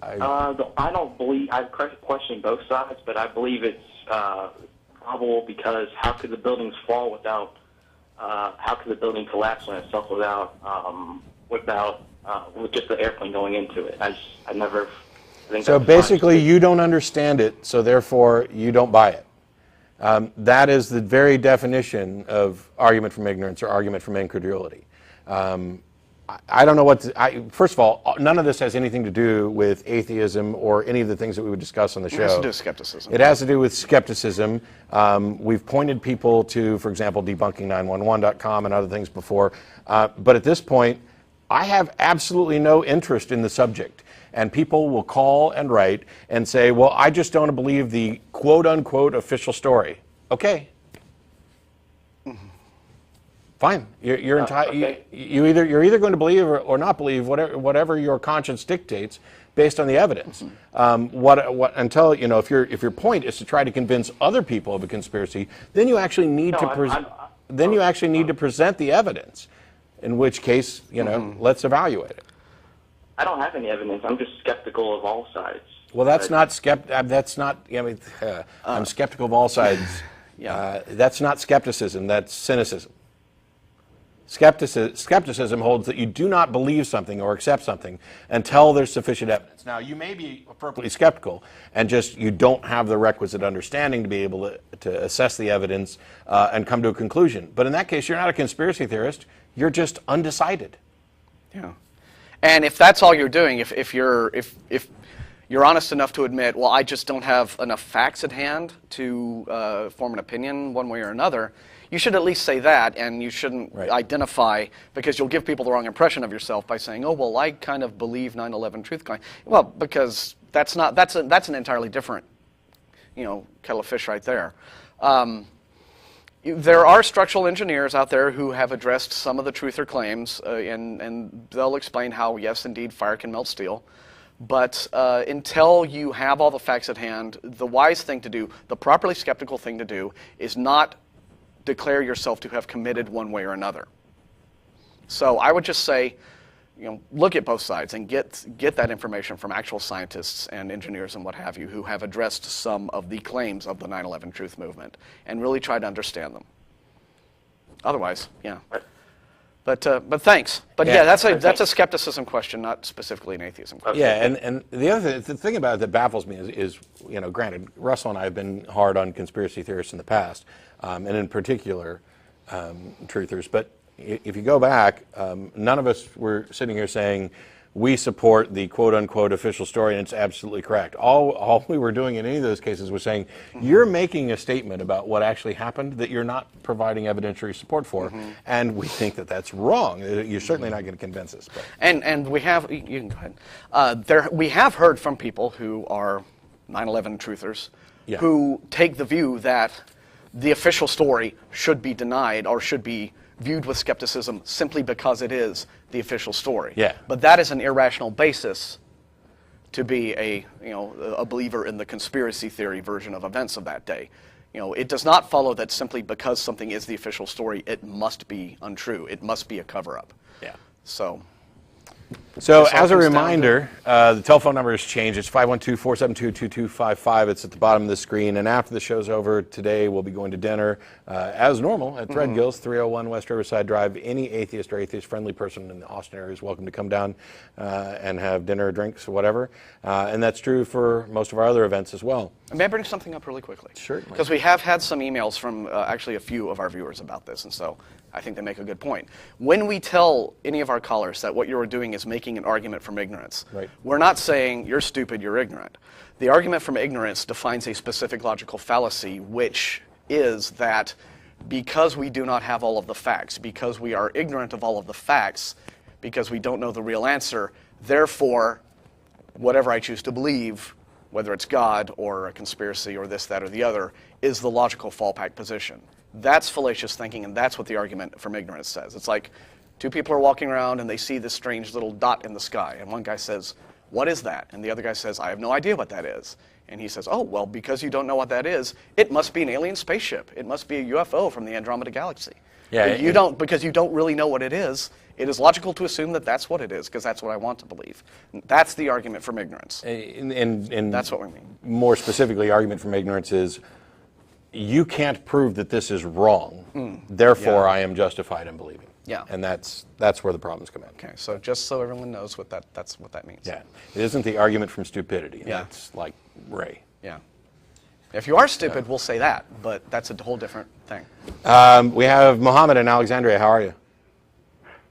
I don't believe, I question both sides, but I believe it's probable because how could the buildings fall without, how could the building collapse on itself with just the airplane going into it? I think so basically you don't understand it, so therefore you don't buy it. That is the very definition of argument from ignorance or argument from incredulity. I don't know what first of all, none of this has anything to do with atheism or any of the things that we would discuss on the show. It has to do with skepticism. It has to do with skepticism. We've pointed people to, for example, debunking911.com and other things before. But at this point, I have absolutely no interest in the subject. And people will call and write and say, well, I just don't believe the quote-unquote official story. Okay. Fine. You're entitled. Okay. You're either going to believe or not believe whatever your conscience dictates based on the evidence. Until if your point is to try to convince other people of a conspiracy, then you actually need to present the evidence. In which case, let's evaluate it. I don't have any evidence. I'm just skeptical of all sides. Well, that's not I'm skeptical of all sides. That's not skepticism. That's cynicism. Skepticism holds that you do not believe something or accept something until there's sufficient evidence. Now, you may be appropriately skeptical and just you don't have the requisite understanding to be able to assess the evidence and come to a conclusion. But in that case, you're not a conspiracy theorist. You're just undecided. Yeah. And if that's all you're doing, if you're honest enough to admit, well, I just don't have enough facts at hand to form an opinion one way or another, you should at least say that, and you shouldn't identify, because you'll give people the wrong impression of yourself by saying, oh, well, I kind of believe 9/11 truth claim. Well, because that's an entirely different, kettle of fish right there. There are structural engineers out there who have addressed some of the truther claims, and they'll explain how, yes, indeed, fire can melt steel. But until you have all the facts at hand, the wise thing to do, the properly skeptical thing to do, is not declare yourself to have committed one way or another. So I would just say, look at both sides and get that information from actual scientists and engineers and what have you who have addressed some of the claims of the 9/11 truth movement and really try to understand them. Otherwise, yeah. But thanks. But that's a skepticism question, not specifically an atheism question. Yeah, and the thing about it that baffles me is granted, Russell and I have been hard on conspiracy theorists in the past, and in particular, truthers. But if you go back, none of us were sitting here saying we support the quote-unquote official story and it's absolutely correct. All we were doing in any of those cases was saying, you're making a statement about what actually happened that you're not providing evidentiary support for, and we think that that's wrong. You're certainly not going to convince us. But. And we have, you can go ahead. We have heard from people who are 9/11 truthers who take the view that the official story should be denied or should be viewed with skepticism simply because it is the official story. Yeah. But that is an irrational basis to be a believer in the conspiracy theory version of events of that day. It does not follow that simply because something is the official story, it must be untrue. It must be a cover-up. Yeah. So as a reminder, the telephone number has changed. It's 512-472-2255. It's at the bottom of the screen. And after the show's over today, we'll be going to dinner, as normal, at Threadgill's, 301 West Riverside Drive. Any atheist or atheist-friendly person in the Austin area is welcome to come down and have dinner, drinks, or whatever. And that's true for most of our other events as well. May I bring something up really quickly? Certainly. Because we have had some emails from actually a few of our viewers about this, and so I think they make a good point. When we tell any of our callers that what you're doing is making an argument from ignorance, we're not saying you're stupid, you're ignorant. The argument from ignorance defines a specific logical fallacy, which is that because we do not have all of the facts, because we are ignorant of all of the facts, because we don't know the real answer, therefore, whatever I choose to believe, whether it's God or a conspiracy or this, that, or the other, is the logical fallback position. That's fallacious thinking, and that's what the argument from ignorance says. It's like two people are walking around and they see this strange little dot in the sky, and one guy says, what is that? And the other guy says, I have no idea what that is. And he says, oh, well, because you don't know what that is, it must be an alien spaceship. It must be a UFO from the Andromeda Galaxy. Yeah, Because you don't really know what it is logical to assume that that's what it is, because that's what I want to believe. That's the argument from ignorance. And That's what we mean. More specifically, argument from ignorance is you can't prove that this is wrong. Therefore, I am justified in believing. Yeah. And that's where the problems come in. Okay, so just so everyone knows that's what that means. Yeah. It isn't the argument from stupidity. Yeah. That's like Ray. Yeah. If you are stupid, we'll say that, but that's a whole different thing. We have Mohammed in Alexandria. How are you?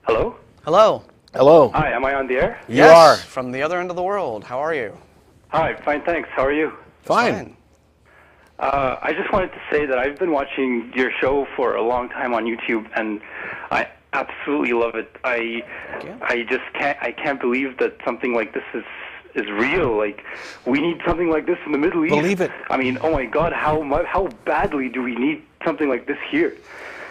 Hello? Hello. Hello. Hi, am I on the air? You Yes, are. from the other end of the world. How are you? Hi, fine, thanks. How are you? Fine. I just wanted to say that I've been watching your show for a long time on YouTube, and I absolutely love it. I just can't believe that something like this is real. Like, we need something like this in the Middle East. Believe it. I mean, oh my God, how badly do we need something like this here?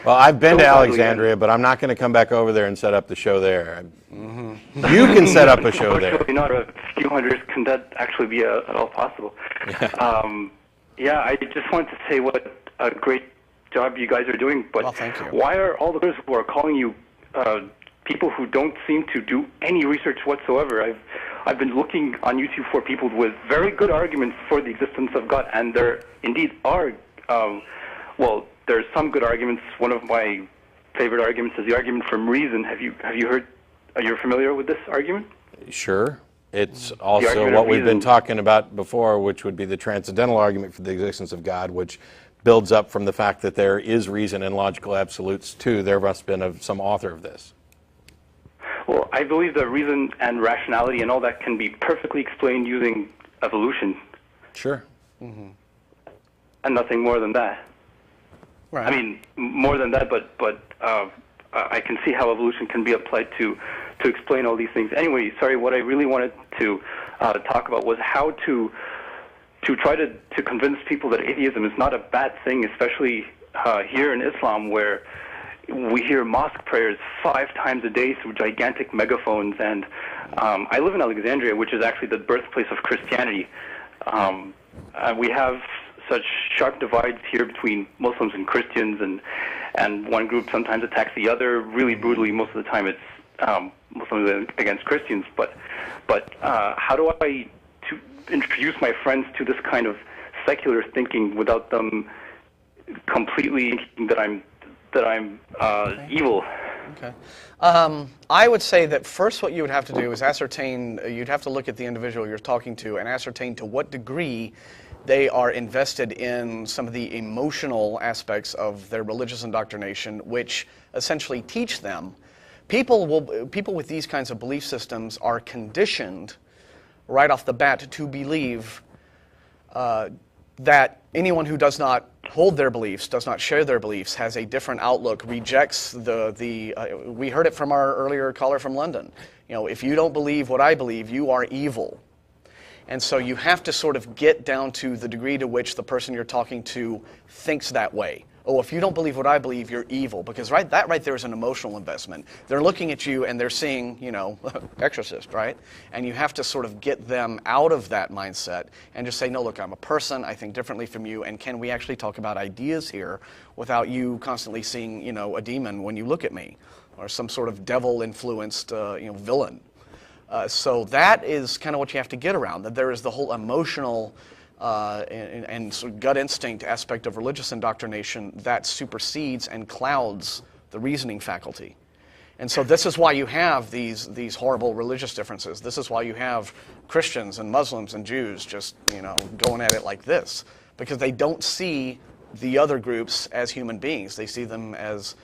Well, I've been So to badly, Alexandria, but I'm not going to come back over there and set up the show there. You can set up a show there. Unfortunately, not a few hundreds. Can that actually be at all possible? Yeah, I just wanted to say what a great job you guys are doing. But Well, thank you. why are all the others who are calling you people who don't seem to do any research whatsoever? I've been looking on YouTube for people with very good arguments for the existence of God, and there indeed are. Well, there's some good arguments. One of my favorite arguments is the argument from reason. Have you heard? Are you familiar with this argument? Sure. It's also argument what of we've been reason. talking about before, which would be the transcendental argument for the existence of God, which builds up from the fact that there is reason and logical absolutes too. There must have been some author of this. Well, I believe that reason and rationality and all that can be perfectly explained using evolution, Sure. and nothing more than that. Right. I mean, more than that, but I can see how evolution can be applied to explain all these things. Anyway, sorry, what I really wanted to talk about was how to try to convince people that atheism is not a bad thing, especially here in Islam, where we hear mosque prayers 5 times a day through gigantic megaphones. And I live in Alexandria, which is actually the birthplace of Christianity. We have such sharp divides here between Muslims and Christians, and one group sometimes attacks the other really brutally. Most of the time, it's Muslims against Christians. But how do I introduce my friends to this kind of secular thinking without them completely thinking that I'm evil? Okay. I would say that first what you would have to do is ascertain, you'd have to look at the individual you're talking to and ascertain to what degree they are invested in some of the emotional aspects of their religious indoctrination, which essentially teach them. People with these kinds of belief systems are conditioned right off the bat to believe that anyone who does not hold their beliefs, does not share their beliefs, has a different outlook, rejects we heard it from our earlier caller from London. You know, if you don't believe what I believe, you are evil. And so you have to sort of get down to the degree to which the person you're talking to thinks that way. Oh, if you don't believe what I believe, you're evil. Because that right there is an emotional investment. They're looking at you and they're seeing, you know, exorcist, right? And you have to sort of get them out of that mindset and just say, no, look, I'm a person, I think differently from you, and can we actually talk about ideas here without you constantly seeing, you know, a demon when you look at me, or some sort of devil-influenced, villain. So that is kind of what you have to get around, that there is the whole emotional and sort of gut instinct aspect of religious indoctrination that supersedes and clouds the reasoning faculty. And so this is why you have these horrible religious differences. This is why you have Christians and Muslims and Jews just, you know, going at it like this, because they don't see the other groups as human beings. They see them as,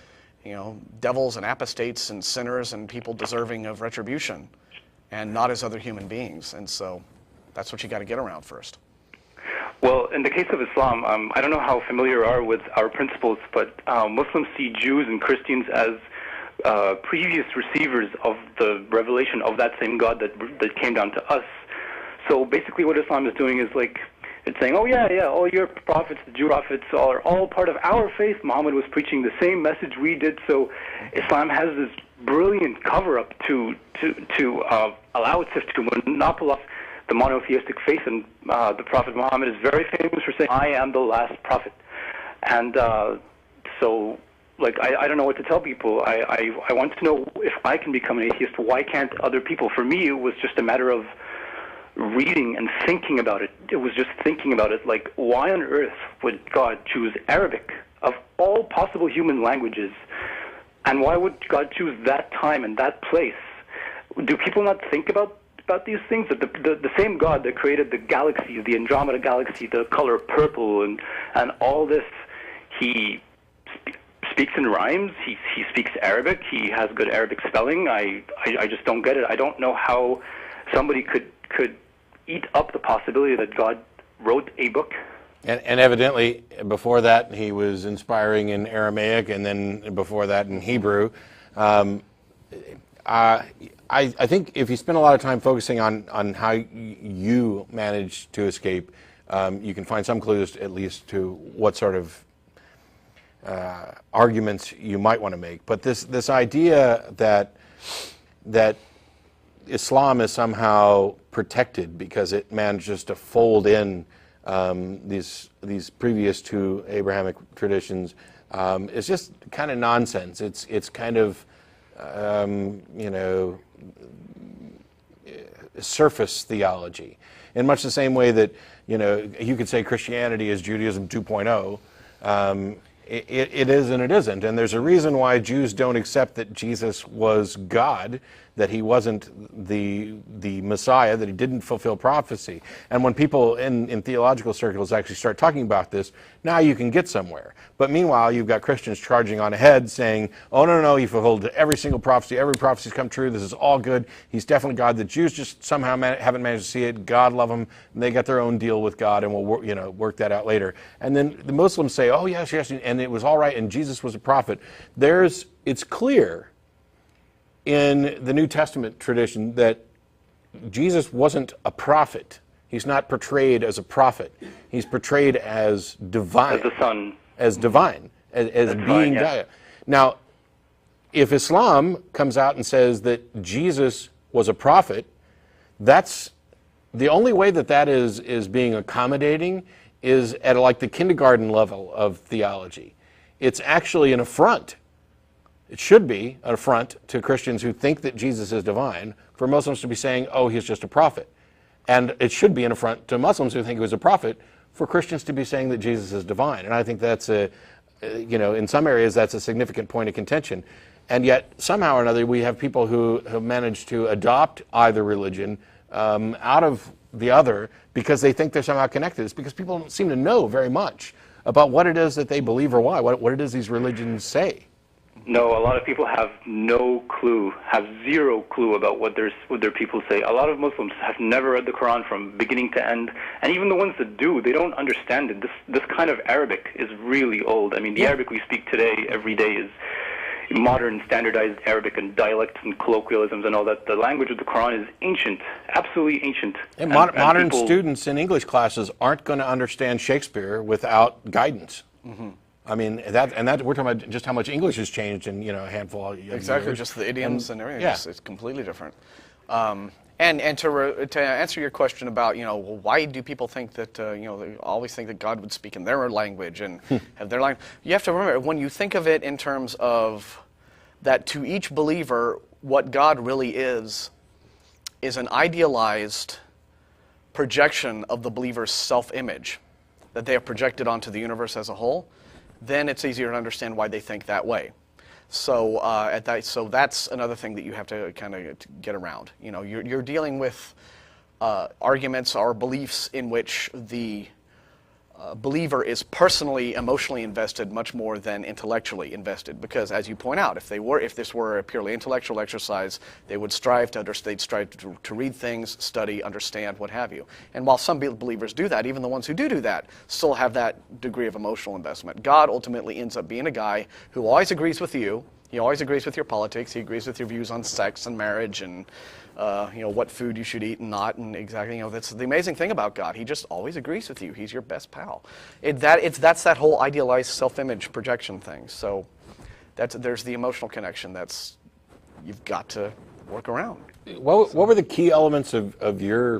you know, devils and apostates and sinners and people deserving of retribution, and not as other human beings. And so that's what you got to get around first. Well, in the case of Islam, I don't know how familiar you are with our principles, but Muslims see Jews and Christians as previous receivers of the revelation of that same God that came down to us. So basically what Islam is doing is like, it's saying, oh yeah, all your prophets, the Jew prophets, are all part of our faith. Muhammad was preaching the same message we did. So Islam has this brilliant cover-up to allow itself to monopolize the monotheistic faith. And the Prophet Muhammad is very famous for saying, "I am the last prophet." And so, like, I don't know what to tell people. I want to know, if I can become an atheist, why can't other people? For me, it was just a matter of reading and thinking about it. It was just thinking about it, like, why on earth would God choose Arabic of all possible human languages? And why would God choose that time and that place? Do people not think about these things? That the same God that created the galaxy, the Andromeda galaxy, the color purple, and all this, he speaks in rhymes. He speaks Arabic. He has good Arabic spelling. I just don't get it. I don't know how somebody could eat up the possibility that God wrote a book. And evidently, before that, he was inspiring in Aramaic, and then before that in Hebrew. I think if you spend a lot of time focusing on how you manage to escape, you can find some clues, at least, to what sort of arguments you might want to make. But this idea that Islam is somehow protected because it manages to fold in these previous two Abrahamic traditions is just kind of nonsense. It's kind of surface theology, in much the same way that you could say Christianity is Judaism 2.0. It is and it isn't, and there's a reason why Jews don't accept that Jesus was God, that he wasn't the Messiah, that he didn't fulfill prophecy. And when people in theological circles actually start talking about this, now you can get somewhere. But meanwhile, you've got Christians charging on ahead saying, oh, no, he fulfilled every single prophecy, every prophecy's come true, this is all good, he's definitely God. The Jews just somehow haven't managed to see it, God love them, and they got their own deal with God, and we'll work that out later. And then the Muslims say, oh, yes, and it was all right, and Jesus was a prophet. It's clear in the New Testament tradition that Jesus wasn't a prophet. He's not portrayed as a prophet. He's portrayed as divine. As the Son. As divine, as being God. Now, if Islam comes out and says that Jesus was a prophet, that's the only way that is being accommodating is at like the kindergarten level of theology. It's actually an affront. It should be an affront to Christians who think that Jesus is divine for Muslims to be saying, oh, he's just a prophet. And it should be an affront to Muslims who think he was a prophet for Christians to be saying that Jesus is divine. And I think that's in some areas that's a significant point of contention. And yet, somehow or another, we have people who have managed to adopt either religion out of the other because they think they're somehow connected. It's because people don't seem to know very much about what it is that they believe or why, what it is these religions say. No, a lot of people have no clue, have zero clue about what their people say. A lot of Muslims have never read the Quran from beginning to end, and even the ones that do, they don't understand it. This kind of Arabic is really old. I mean, the Arabic we speak today, every day, is modern, standardized Arabic and dialects and colloquialisms and all that. The language of the Quran is ancient, absolutely ancient. And modern students in English classes aren't going to understand Shakespeare without guidance. Mm-hmm. I mean, that we're talking about just how much English has changed in a handful of years. Exactly, just the idioms and everything. Yeah. It's completely different. And to answer your question about why do people think that they always think that God would speak in their language and have their language? You have to remember, when you think of it in terms of that, to each believer, what God really is an idealized projection of the believer's self-image that they have projected onto the universe as a whole. Then it's easier to understand why they think that way. So so that's another thing that you have to kind of get around. You're dealing with arguments or beliefs in which the believer is personally, emotionally invested much more than intellectually invested. Because, as you point out, if this were a purely intellectual exercise, they would strive to understand, they'd strive to read things, study, understand, what have you. And while some believers do that, even the ones who do that, still have that degree of emotional investment. God ultimately ends up being a guy who always agrees with you. He always agrees with your politics. He agrees with your views on sex and marriage and what food you should eat and not, and exactly, that's the amazing thing about God. He just always agrees with you. He's your best pal. That's that whole idealized self-image projection thing. So there's the emotional connection that's you've got to work around. What were the key elements of your